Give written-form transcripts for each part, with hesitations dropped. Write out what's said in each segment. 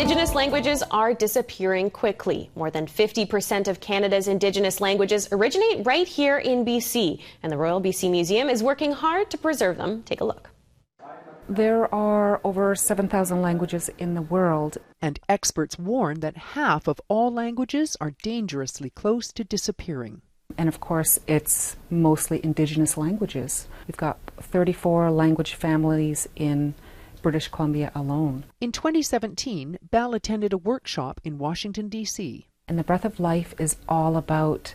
Indigenous languages are disappearing quickly. More than 50% of Canada's Indigenous languages originate right here in BC, and the Royal BC Museum is working hard to preserve them. Take a look. There are over 7,000 languages in the world. And experts warn that half of all languages are dangerously close to disappearing. And of course, it's mostly Indigenous languages. We've got 34 language families in British Columbia alone. In 2017, Belle attended a workshop in Washington, D.C. And the Breath of Life is all about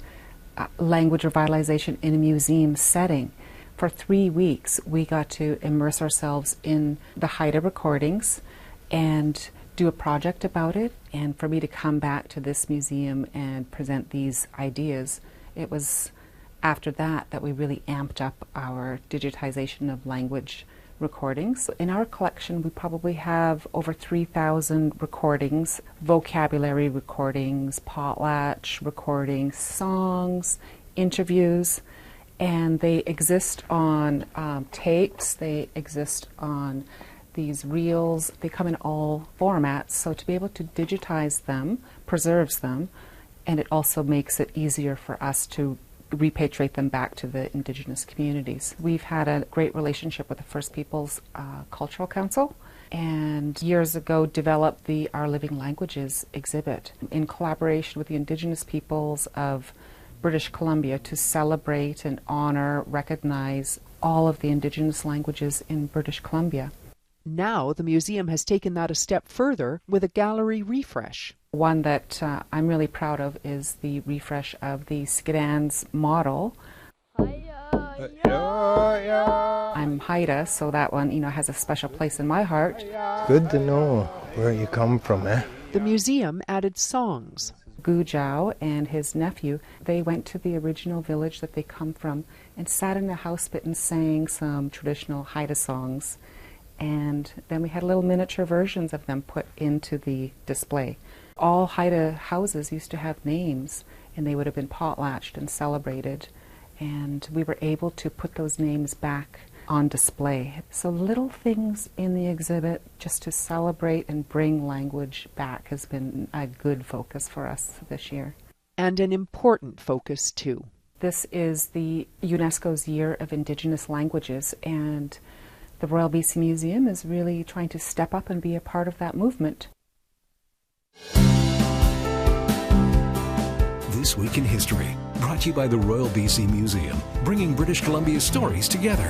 language revitalization in a museum setting. For 3 weeks, we got to immerse ourselves in the Haida recordings and do a project about it. And for me to come back to this museum and present these ideas, it was after that that we really amped up our digitization of language recordings. In our collection, we probably have over 3,000 recordings, vocabulary recordings, potlatch recordings, songs, interviews, and they exist on tapes, they exist on these reels, they come in all formats. So to be able to digitize them preserves them, and it also makes it easier for us to repatriate them back to the Indigenous communities. We've had a great relationship with the First Peoples Cultural Council, and years ago developed the Our Living Languages exhibit in collaboration with the Indigenous peoples of British Columbia to celebrate and honor, recognize all of the Indigenous languages in British Columbia. Now the museum has taken that a step further with a gallery refresh. One that I'm really proud of is the refresh of the Skidans model. I'm Haida, so that one, has a special place in my heart. Good to know where you come from, eh? The museum added songs. Gujau and his nephew, they went to the original village that they come from and sat in a house pit and sang some traditional Haida songs. And then we had little miniature versions of them put into the display. All Haida houses used to have names, and they would have been potlatched and celebrated. And we were able to put those names back on display. So little things in the exhibit just to celebrate and bring language back has been a good focus for us this year. And an important focus too. This is the UNESCO's Year of Indigenous Languages, and the Royal BC Museum is really trying to step up and be a part of that movement. This Week in History, brought to you by the Royal BC Museum, bringing British Columbia's stories together.